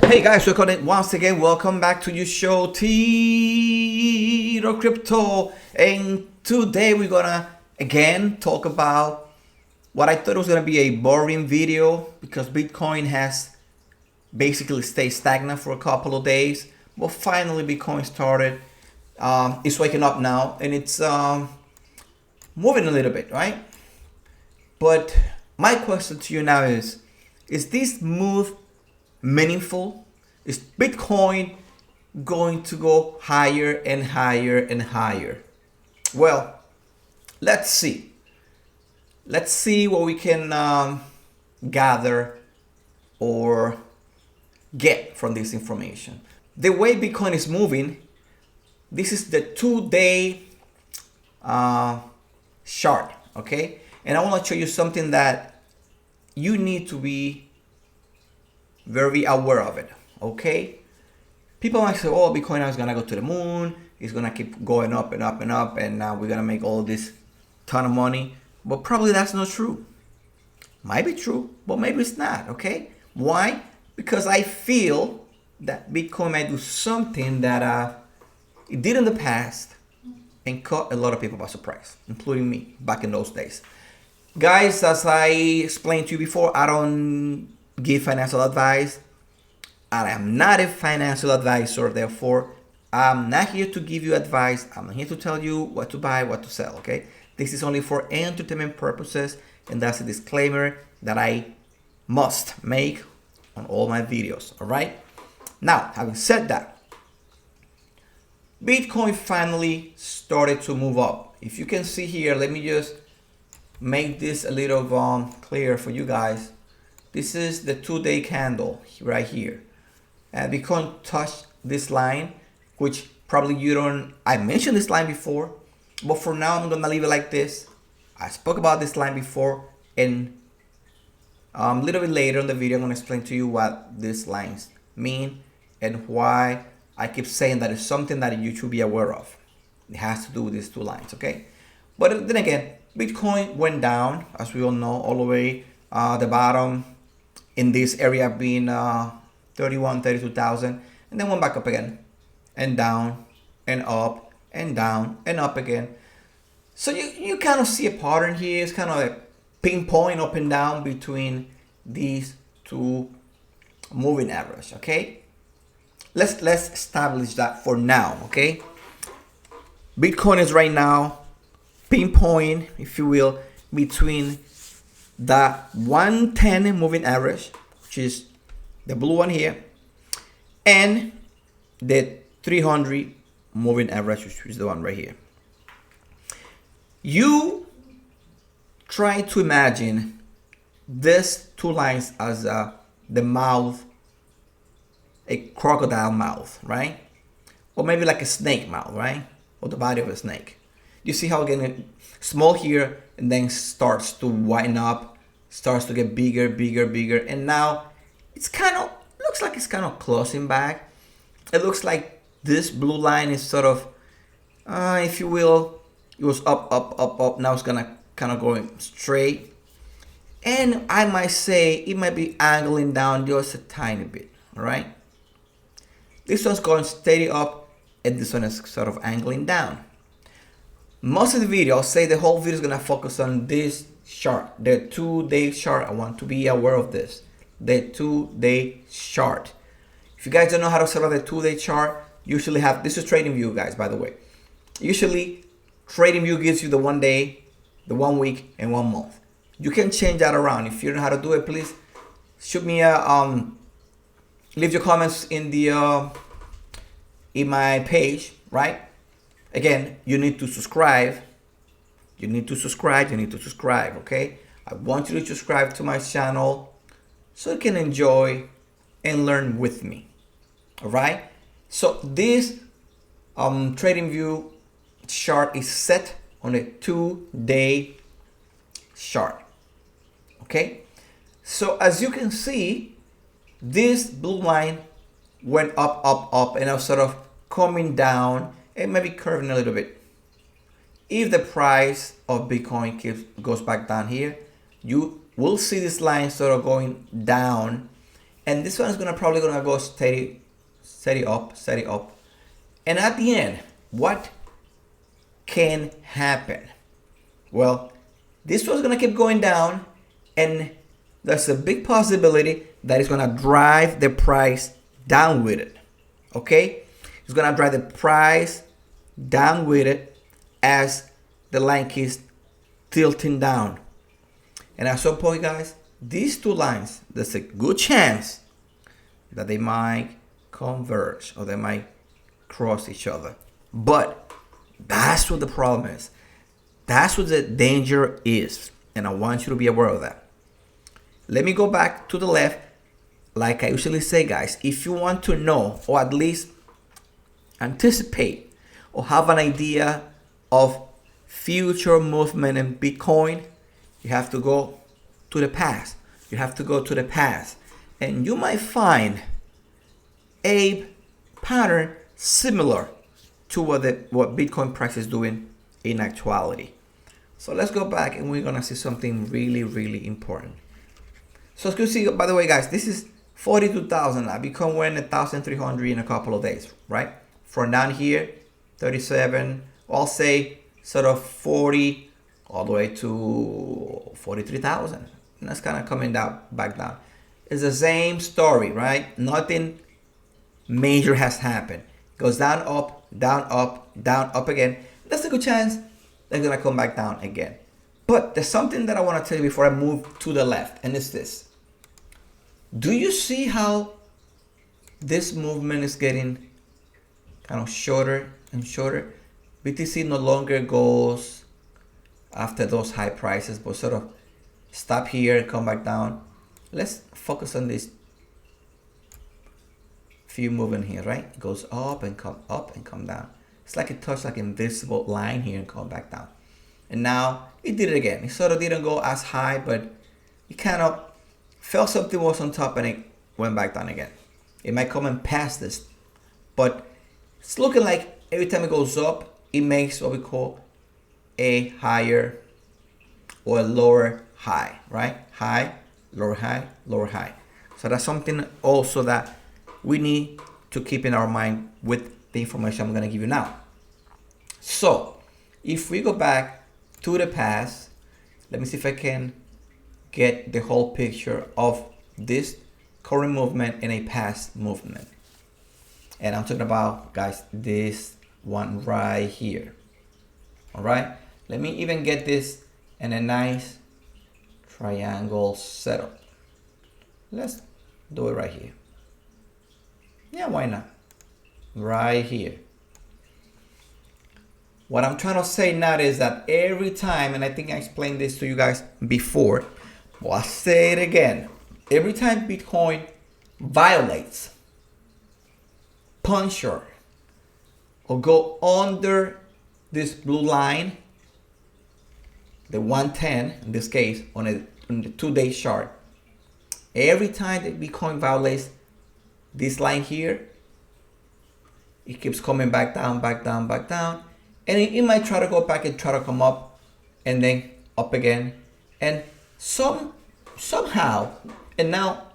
Hey guys, once again. Welcome back to your show, Tito Crypto. And today we're gonna again talk about what I thought was gonna be a boring video because Bitcoin has basically stayed stagnant for a couple of days. But finally, Bitcoin started. It's waking up now and it's moving a little bit, right? But my question to you now is this move meaningful? Is Bitcoin going to go higher and higher and higher? Well, let's see. Let's see what we can gather or get from this information. The way Bitcoin is moving, this is the 2-day chart, okay? And I want to show you something that you need to be very aware of it, okay? People might say, oh, Bitcoin is gonna go to the moon, it's gonna keep going up and up and up, and now we're gonna make all this ton of money. But probably that's not true. Might be true, but maybe it's not, okay? Why? Because I feel that Bitcoin might do something that it did in the past and caught a lot of people by surprise, including me back in those days. Guys, as I explained to you before, I don't give financial advice. I am not a financial advisor, therefore I'm not here to give you advice. I'm here to tell you what to buy, what to sell, okay? This is only for entertainment purposes, and that's a disclaimer that I must make on all my videos, all right? Now, having said that, Bitcoin finally started to move up. If you can see here, let me just make this a little clear for you guys. This is the 2-day candle right here. And Bitcoin touched this line, which probably you don't, I mentioned this line before, but for now I'm gonna leave it like this. I spoke about this line before, and a little bit later in the video I'm gonna explain to you what these lines mean and why I keep saying that it's something that you should be aware of. It has to do with these two lines, okay? But then again, Bitcoin went down, as we all know, all the way the bottom in this area being 32,000, and then went back up again and down and up and down and up again. So you kind of see a pattern here. It's kind of a pinpoint up and down between these two moving average, okay? Let's establish that for now, okay? Bitcoin is right now pinpoint, if you will, between the 110 moving average, which is the blue one here, and the 300 moving average, which is the one right here. You try to imagine these two lines as the mouth, a crocodile mouth, right? Or maybe like a snake mouth, right? Or the body of a snake. You see how again small here and then starts to widen up, starts to get bigger, bigger, bigger, and now it's kind of looks like it's kind of closing back. It looks like this blue line is sort of, if you will, it was up, up, up, up. Now it's gonna kind of going straight, and I might say it might be angling down just a tiny bit. All right, this one's going steady up, and this one is sort of angling down. Most of the video, I'll say the whole video is gonna focus on this chart, the 2-day chart. I want to be aware of this, the 2-day chart. If you guys don't know how to set up the 2-day chart, usually have, this is TradingView, guys, by the way. Usually TradingView gives you the 1 day, the 1 week, and 1 month. You can change that around. If you don't know how to do it, please shoot me a leave your comments in the in my page, right? Again, you need to subscribe. You need to subscribe. You need to subscribe. Okay. I want you to subscribe to my channel so you can enjoy and learn with me. All right. So this TradingView chart is set on a 2-day chart. Okay. So as you can see, this blue line went up, up, up, and now sort of coming down and maybe curving a little bit. If the price of Bitcoin goes back down here, you will see this line sort of going down and this one is probably gonna go steady, steady up, steady up. And at the end, what can happen? Well, this one's gonna keep going down, and there's a big possibility that it's gonna drive the price down with it. Okay? It's gonna drive the price down with it as the line keeps tilting down. And at some point, guys, these two lines, there's a good chance that they might converge or they might cross each other. But that's what the problem is. That's what the danger is. And I want you to be aware of that. Let me go back to the left. Like I usually say, guys, if you want to know or at least anticipate or have an idea of future movement in Bitcoin, you have to go to the past. You have to go to the past. And you might find a pattern similar to what Bitcoin price is doing in actuality. So let's go back and we're gonna see something really, really important. So as you see, by the way, guys, this is 42,000. Now Bitcoin went 1,300 in a couple of days, right? From down here, 37, I'll say sort of 40 all the way to 43,000. And that's kind of coming down, back down. It's the same story, right? Nothing major has happened. Goes down, up, down, up, down, up again. There's a good chance they're gonna come back down again. But there's something that I want to tell you before I move to the left, and it's this. Do you see how this movement is getting kind of shorter and shorter? BTC no longer goes after those high prices, but sort of stop here and come back down. Let's focus on this few movement here, right? It goes up and come down. It's like it touched like an invisible line here and come back down. And now it did it again. It sort of didn't go as high, but it kind of felt something was on top and it went back down again. It might come and pass this, but it's looking like every time it goes up, it makes what we call a higher or a lower high, right? High, lower high, lower high. So that's something also that we need to keep in our mind with the information I'm going to give you now. So if we go back to the past, let me see if I can get the whole picture of this current movement and a past movement. And I'm talking about, guys, this one right here. All right, let me even get this in a nice triangle setup. Let's do it right here. Yeah, why not? Right here. What I'm trying to say now is that every time, and I think I explained this to you guys before, but I'll say it again. Every time Bitcoin violates, puncture, or go under this blue line, the 110 in this case on the 2-day chart, every time that Bitcoin violates this line here, it keeps coming back down, back down, back down, and it might try to go back and try to come up and then up again, and somehow, and now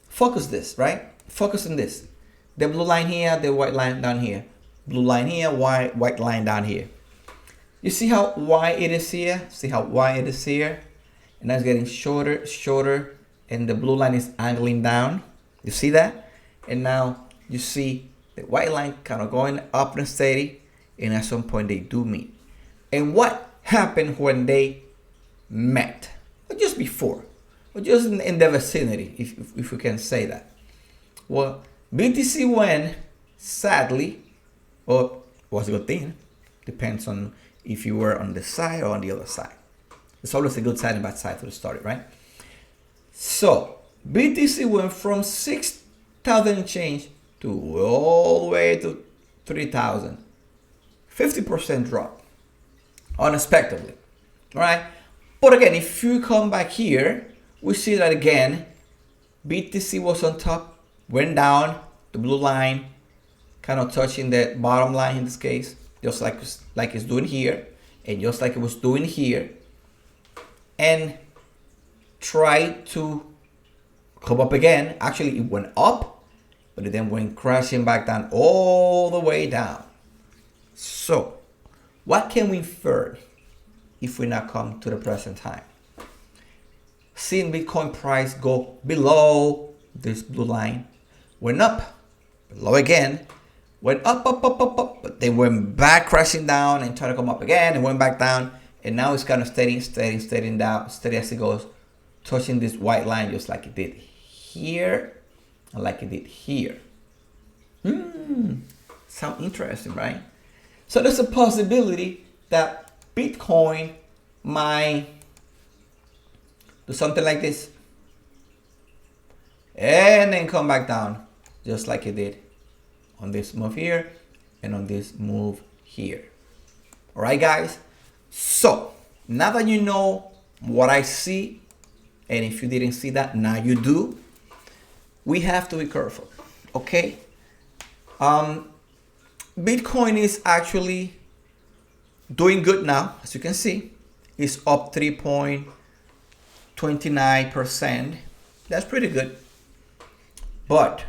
focus this, right? Focus on this. The blue line here, the white line down here. Blue line here, white line down here. You see how wide it is here? See how wide it is here? And now it's getting shorter, shorter, and the blue line is angling down. You see that? And now you see the white line kind of going up and steady, and at some point they do meet. And what happened when they met? Or just before, or just in the vicinity, if we can say that. Well, BTC went, sadly, or was a good thing, depends on if you were on the side or on the other side. It's always a good side and bad side to the story, right? So BTC went from 6,000 and change to all the way to 3,000. 50% drop, unexpectedly, right? But again, if you come back here, we see that again, BTC was on top, went down, the blue line, kind of touching the bottom line in this case, just like it's doing here, and just like it was doing here, and try to come up again. Actually, it went up, but it then went crashing back down all the way down. So what can we infer if we now come to the present time? Seeing Bitcoin price go below this blue line, went up, below again, went up, but they went back crashing down and tried to come up again and went back down. And now it's kind of steady down, steady as it goes, touching this white line just like it did here and like it did here. Sound interesting, right? So there's a possibility that Bitcoin might do something like this and then come back down just like it did on this move here and on this move here. All right, guys. So now that you know what I see, and if you didn't see that, now you do, we have to be careful, okay? Bitcoin is actually doing good now. As you can see, it's up 3.29%. That's pretty good. But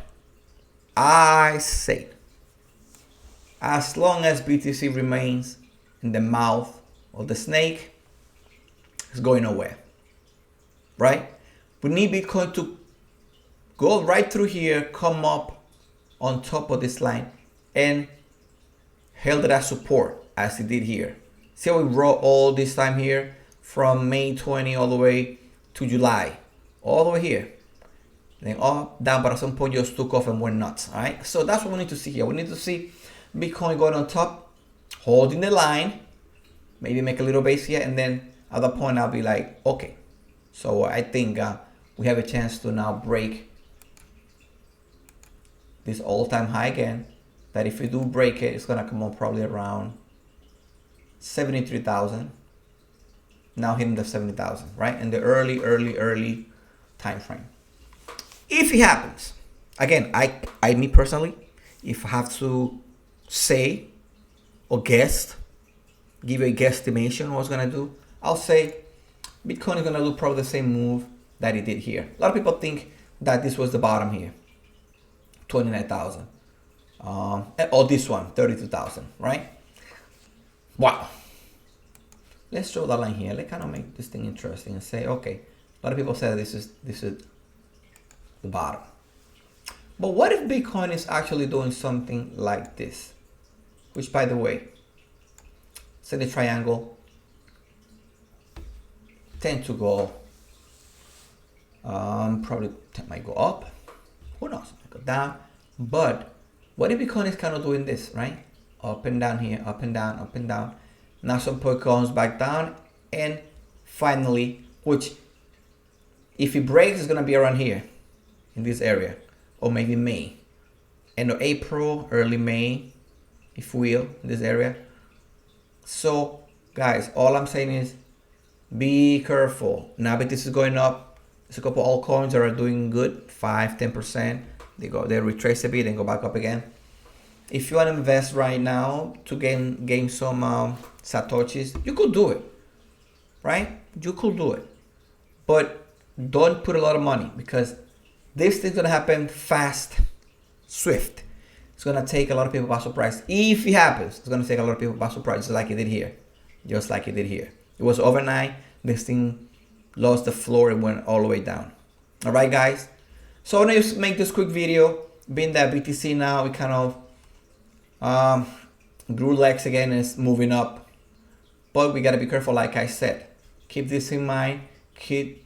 I say, as long as BTC remains in the mouth of the snake, it's going nowhere, right? We need Bitcoin to go right through here, come up on top of this line, and held that support as it did here. See how we wrote all this time here from May 20 all the way to July, all the way here. Then up, down, but at some point just took off and went nuts. All right, so that's what we need to see here. We need to see Bitcoin going on top, holding the line, maybe make a little base here, and then at that point I'll be like, okay. So I think we have a chance to now break this all-time high again. That if we do break it, it's gonna come on probably around 73,000. Now hitting the 70,000, right? In the early time frame. If it happens, again, me personally, if I have to say or guess, give you a guesstimation what it's gonna do, I'll say Bitcoin is gonna do probably the same move that it did here. A lot of people think that this was the bottom here, 29,000. Or this one, 32,000, right? Wow. Let's draw that line here. Let's kind of make this thing interesting and say, okay, a lot of people say this is the bottom. But what if Bitcoin is actually doing something like this? Which, by the way, say the triangle tend to go, probably might go up. Who knows? Might go down. But what if Bitcoin is kind of doing this, right? Up and down here, up and down, up and down. Now some point comes back down, and finally, which if it breaks, it's gonna be around here, in this area, or maybe May, end of April, early May, if you will, in this area. So, guys, all I'm saying is, be careful. Now that this is going up, there's a couple altcoins that are doing good, 5-10%. They retrace a bit and go back up again. If you want to invest right now to gain some satoshis, you could do it, right? You could do it, but don't put a lot of money, because this thing's gonna happen fast, swift. It's gonna take a lot of people by surprise. If it happens, it's gonna take a lot of people by surprise, just like it did here. Just like it did here. It was overnight. This thing lost the floor and went all the way down. All right, guys. So I'm gonna make this quick video. Being that BTC now, we kind of grew legs again and it's moving up, but we gotta be careful. Like I said, keep this in mind. Keep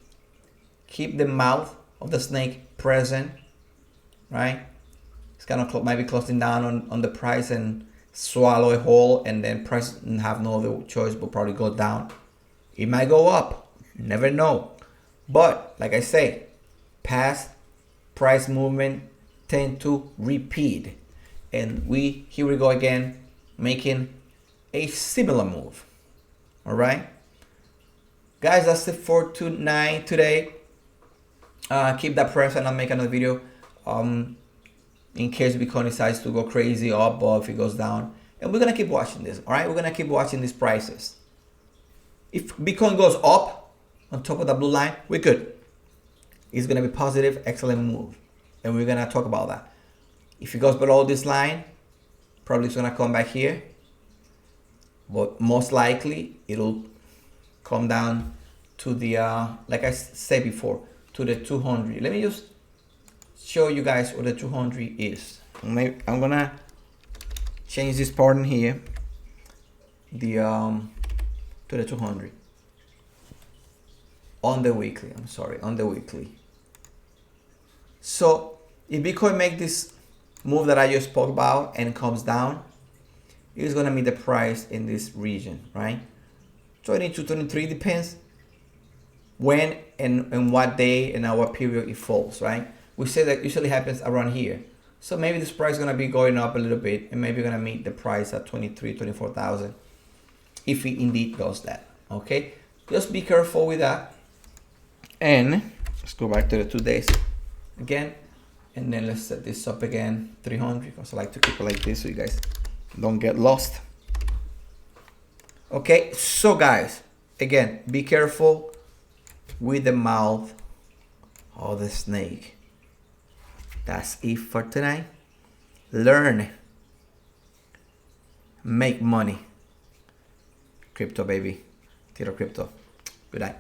the mouth of the snake present, right? It's kind of might be closing down on the price and swallow a whole, and then price and have no other choice but probably go down. It might go up, you never know. But like I say, past price movement tend to repeat, and here we go again, making a similar move. All right, guys, that's it for tonight. Today, keep that present. I'll make another video in case Bitcoin decides to go crazy up, or if it goes down, and we're gonna keep watching this. All right, we're gonna keep watching these prices. If Bitcoin goes up on top of the blue line, we're good. it's gonna be positive, excellent move, and we're gonna talk about that. If it goes below this line, probably it's gonna come back here, but most likely it'll come down to the like I said before, to the 200. Let me just show you guys what the 200 is. I'm gonna change this part in here, the to the 200 on the weekly. I'm sorry, on the weekly. So if Bitcoin make this move that I just spoke about and comes down, it's gonna meet the price in this region, right? 22, 23, depends when and what day and what period it falls, right? We say that usually happens around here. So maybe this price is gonna be going up a little bit, and maybe gonna meet the price at 23, 24,000 if it indeed does that. Okay, just be careful with that. And let's go back to the 2 days again, and then let's set this up again, 300, because I like to keep it like this so you guys don't get lost. Okay, so guys, again, be careful with the mouth of the snake. That's it for tonight. Learn, make money. Crypto, baby. Tiro Crypto. Good night.